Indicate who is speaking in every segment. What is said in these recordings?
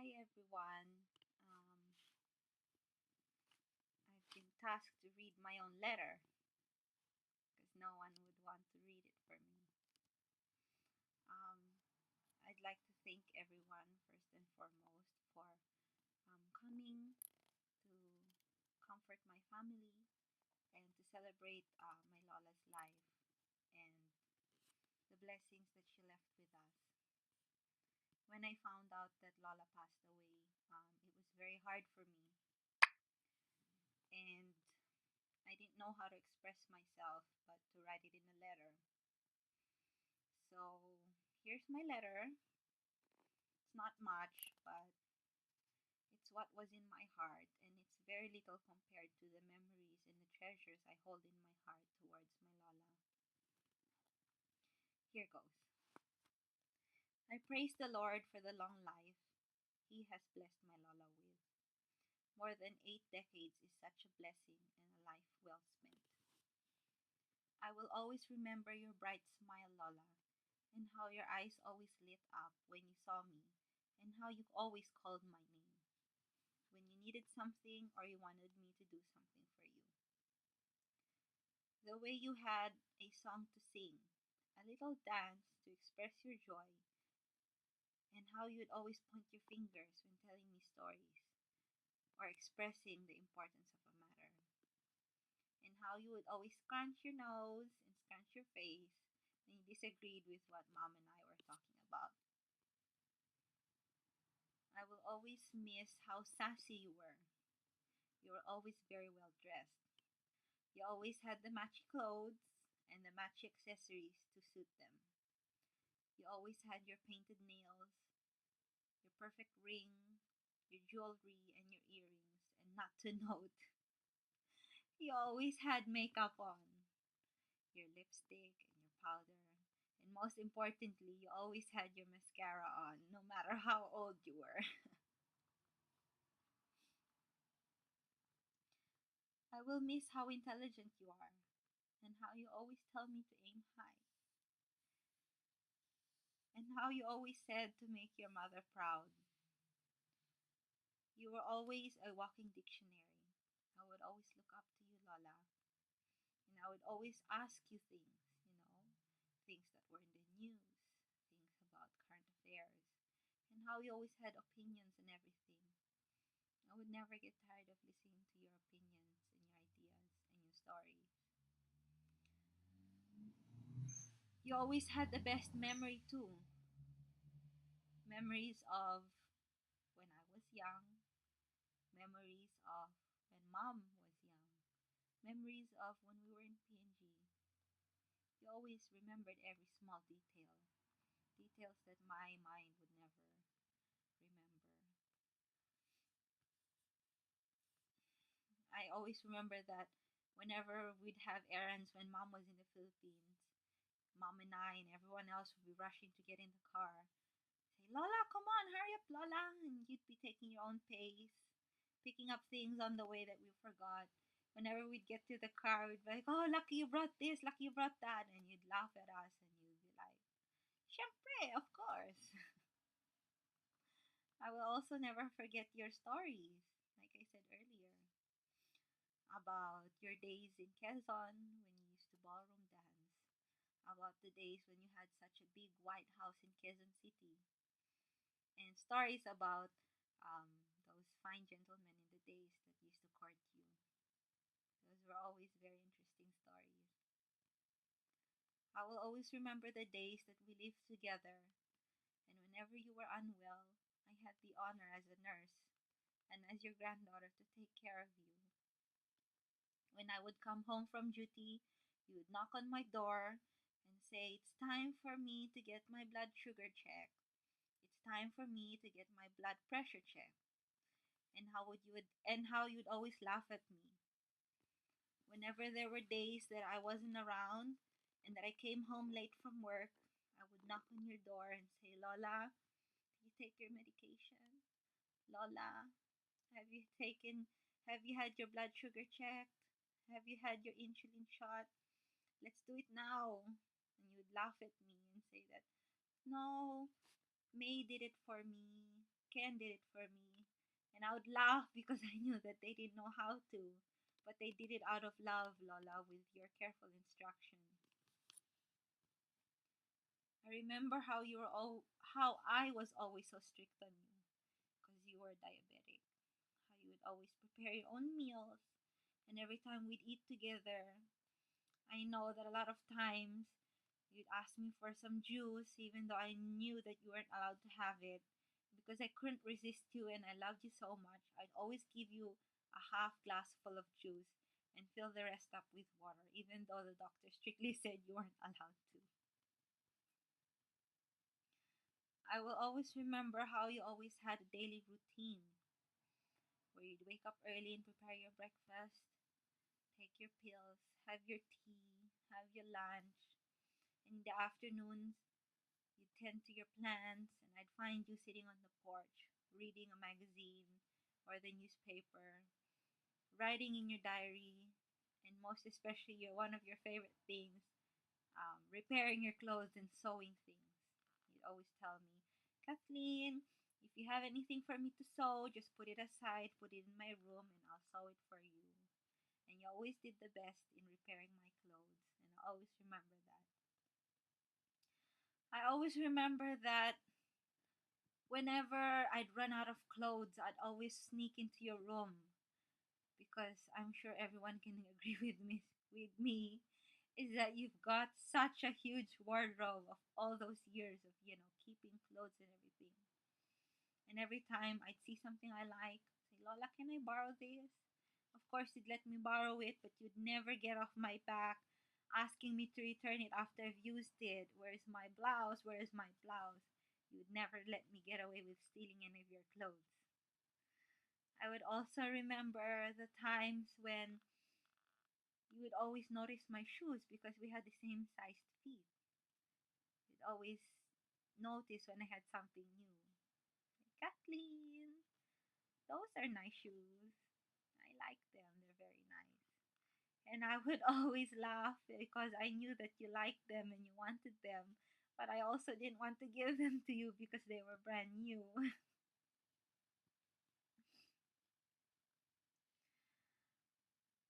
Speaker 1: Hi everyone. Um, I've been tasked to read my own letter because no one would want to read it for me. Um, I'd like to thank everyone first and foremost for coming to comfort my family and to celebrate my Lola's life and the blessings that she left with us. When I found out that Lola passed away, it was very hard for me, and I didn't know how to express myself but to write it in a letter. So here's my letter. It's not much, but it's what was in my heart, and it's very little compared to the memories and the treasures I hold in my heart towards my Lola. Here goes. I praise the Lord for the long life He has blessed my Lola with. More than 8 decades is such a blessing and a life well spent. I will always remember your bright smile, Lola, and how your eyes always lit up when you saw me, and how you always called my name when you needed something or you wanted me to do something for you. The way you had a song to sing, a little dance to express your joy, and how you'd always point your fingers when telling me stories or expressing the importance of a matter, and how you would always scrunch your nose and scrunch your face when you disagreed with what mom and I were talking about. I will always miss how sassy you were. You were always very well dressed. You always had the matchy clothes and the matchy accessories to suit them. You always had your painted nails, your perfect ring, your jewelry, and your earrings. And not to note, you always had makeup on, your lipstick and your powder. And most importantly, you always had your mascara on, no matter how old you were. I will miss how intelligent you are and how you always tell me to aim high, and how you always said to make your mother proud. You were always a walking dictionary. I would always look up to you, Lola, and I would always ask you things, things that were in the news, things about current affairs, and how you always had opinions and everything. I would never get tired of listening to your opinions and your ideas and your stories. You always had the best memory too. Memories of when I was young, memories of when mom was young, memories of when we were in PNG. You always remembered every small detail, details that my mind would never remember. I always remember that whenever we'd have errands when mom was in the Philippines, mom and I and everyone else would be rushing to get in the car. Say, Lola, come on, hurry up, Lola. And you'd be taking your own pace, picking up things on the way that we forgot. Whenever we'd get to the car, we'd be like, oh, lucky you brought this, lucky you brought that. And you'd laugh at us and you'd be like, Syempre, of course. I will also never forget your stories, like I said earlier, about your days in Quezon when you used to ballroom dance, about the days when you had such a big white house in Quezon City, and stories about those fine gentlemen in the days that used to court you. Those were always very interesting stories. I will always remember the days that we lived together, and whenever you were unwell, I had the honor as a nurse and as your granddaughter to take care of you. When I would come home from duty, you would knock on my door and say, it's time for me to get my blood sugar checked. It's time for me to get my blood pressure checked. And how you'd always laugh at me. Whenever there were days that I wasn't around and that I came home late from work, I would knock on your door and say, Lola, did you take your medication? Lola, have you taken have you had your blood sugar checked? Have you had your insulin shot? Let's do it now. And you would laugh at me and say that, no, May did it for me. Ken did it for me. And I would laugh because I knew that they didn't know how to. But they did it out of love, Lola, with your careful instruction. I remember how I was always so strict on you because you were diabetic. How you would always prepare your own meals, and every time we'd eat together, I know that a lot of times you'd ask me for some juice, even though I knew that you weren't allowed to have it, because I couldn't resist you and I loved you so much. I'd always give you a half glass full of juice and fill the rest up with water, even though the doctor strictly said you weren't allowed to. I will always remember how you always had a daily routine where you'd wake up early and prepare your breakfast, take your pills, have your tea, have your lunch, and in the afternoons, you'd tend to your plants, and I'd find you sitting on the porch reading a magazine or the newspaper, writing in your diary, and most especially one of your favorite things, repairing your clothes and sewing things. You'd always tell me, Kathleen, if you have anything for me to sew, just put it aside, put it in my room, and I'll sew it for you. And you always did the best in repairing my clothes, and I always remember that. I always remember that whenever I'd run out of clothes, I'd always sneak into your room because I'm sure everyone can agree with me is that you've got such a huge wardrobe of all those years of keeping clothes and everything. And every time I'd see something I like, say, Lola, can I borrow this? Of course, you'd let me borrow it, but you'd never get off my back asking me to return it after I've used it. Where's my blouse? Where is my blouse? You'd never let me get away with stealing any of your clothes. I would also remember the times when you would always notice my shoes because we had the same sized feet. You'd always notice when I had something new. Kathleen, those are nice shoes. I like them. They're very nice. And I would always laugh because I knew that you liked them and you wanted them. But I also didn't want to give them to you because they were brand new.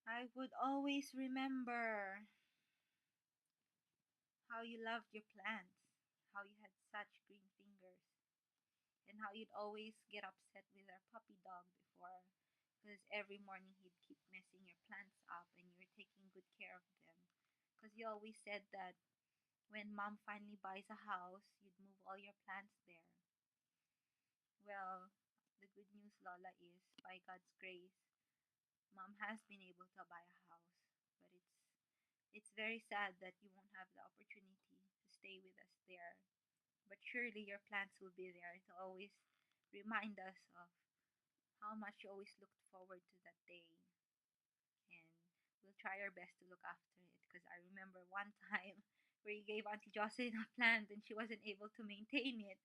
Speaker 1: I would always remember how you loved your plants, how you had such green fingers, and how you'd always get upset with our puppy dog before because every morning he'd keep messing your plants up and you were taking good care of them. Because you always said that when mom finally buys a house, you'd move all your plants there. Well, the good news, Lola, is by God's grace, mom has been able to buy a house, but it's very sad that you won't have the opportunity to stay with us there. But surely your plants will be there to always remind us of how much you always looked forward to that day. And we'll try our best to look after it because I remember one time where you gave Auntie Jocelyn a plant and she wasn't able to maintain it.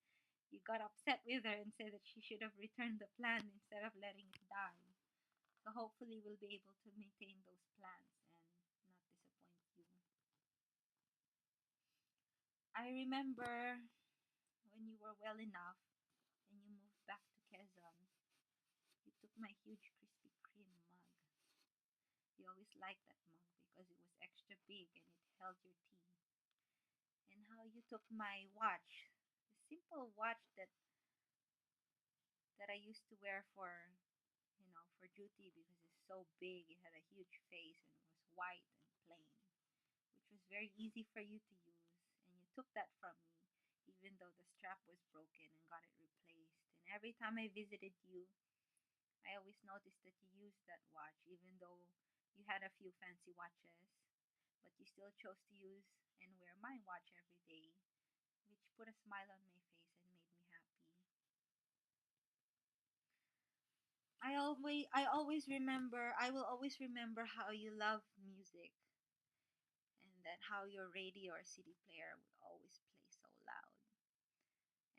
Speaker 1: You got upset with her and said that she should have returned the plant instead of letting it die. So hopefully we'll be able to maintain those plants and not disappoint you. I remember when you were well enough and you moved back to Quezon, you took my huge Krispy Kreme mug. You always liked that mug because it was extra big and it held your tea. And how you took my watch, the simple watch that I used to wear for duty because it's so big. It had a huge face and it was white and plain, which was very easy for you to use. And you took that from me, even though the strap was broken and got it replaced. And every time I visited you, I always noticed that you used that watch, even though you had a few fancy watches, but you still chose to use and wear my watch every day, which put a smile on my face and made me happy. I will always remember how you love music and that how your radio or CD player would always play so loud.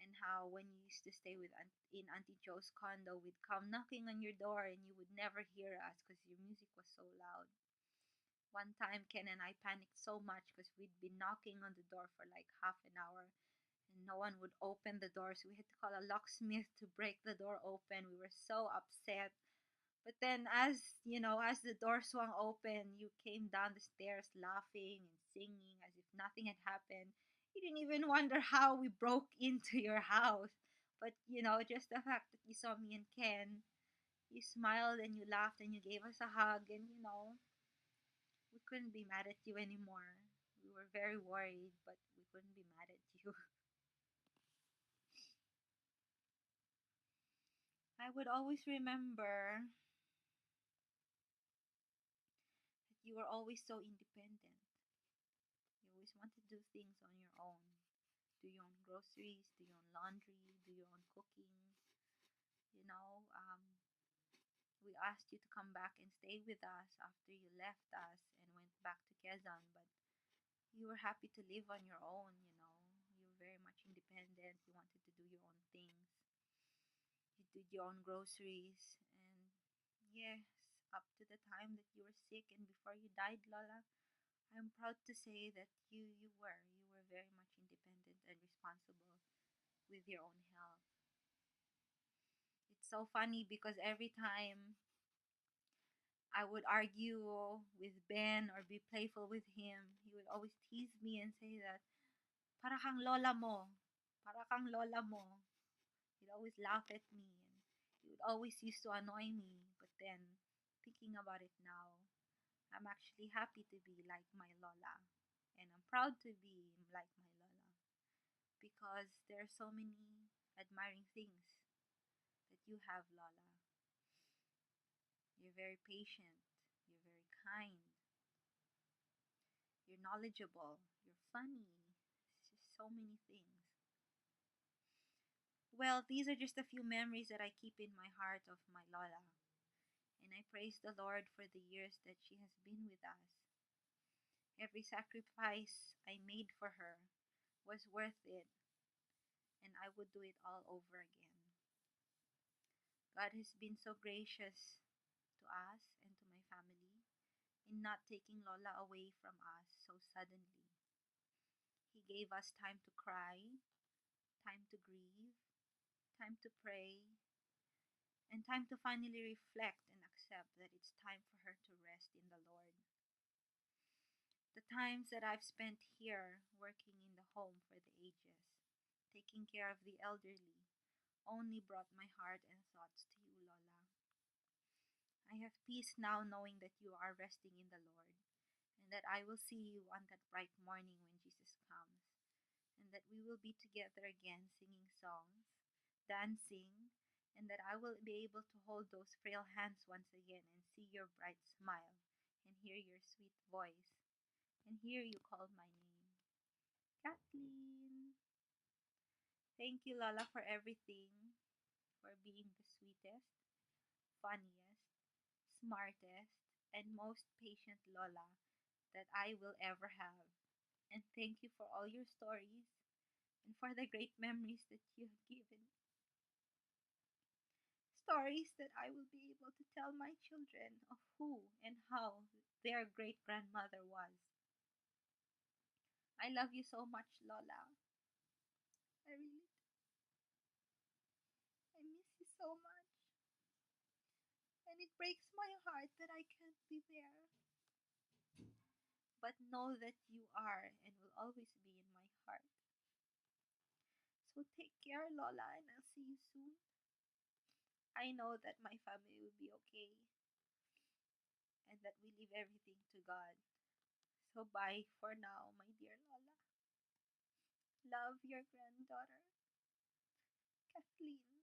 Speaker 1: And how when you used to stay in Auntie Joe's condo, we'd come knocking on your door and you would never hear us because your music was so loud. One time, Ken and I panicked so much because we'd been knocking on the door for like half an hour and no one would open the door. So we had to call a locksmith to break the door open. We were so upset. But then, as the door swung open, you came down the stairs laughing and singing as if nothing had happened. You didn't even wonder how we broke into your house. But, just the fact that you saw me and Ken, you smiled and you laughed and you gave us a hug, and, we couldn't be mad at you anymore. We were very worried, but we couldn't be mad at you. I would always remember that you were always so independent. You always want to do things on your own. Do your own groceries, do your own laundry, do your own cooking. You know, um, we asked you to come back and stay with us after you left us and went back to Quezon, but you were happy to live on your own. You were very much independent. You wanted to do your own things. You did your own groceries, and yes, up to the time that you were sick and before you died, Lola, I'm proud to say that you were very much independent and responsible with your own health. It's so funny because every time I would argue with Ben or be playful with him, he would always tease me and say that, para kang lola mo, para kang lola mo. He'd always laugh at me and he would always used to annoy me. But then, thinking about it now, I'm actually happy to be like my lola. And I'm proud to be like my lola because there are so many admiring things that you have, Lola. You're very patient, you're very kind, you're knowledgeable, you're funny. It's just so many things. Well, these are just a few memories that I keep in my heart of my Lola. And I praise the Lord for the years that she has been with us. Every sacrifice I made for her was worth it, and I would do it all over again. God has been so gracious to us and to my family in not taking Lola away from us so suddenly. He gave us time to cry, time to grieve, time to pray, and time to finally reflect and accept that it's time for her to rest in the Lord. The times that I've spent here working in the home for the ages, taking care of the elderly, only brought my heart and thoughts to you, Lola. I have peace now knowing that you are resting in the Lord, and that I will see you on that bright morning when Jesus comes, and that we will be together again singing songs, dancing, and that I will be able to hold those frail hands once again and see your bright smile and hear your sweet voice and hear you call my name. Kathleen. Thank you, Lola, for everything, for being the sweetest, funniest, smartest, and most patient Lola that I will ever have. And thank you for all your stories and for the great memories that you have given. Stories that I will be able to tell my children of who and how their great grandmother was. I love you so much, Lola. I really I miss you so much. And it breaks my heart that I can't be there. But know that you are and will always be in my heart. So take care, Lola, and I'll see you soon. I know that my family will be okay and that we leave everything to God. So bye for now, my dear Lola. Love your granddaughter, Kathleen.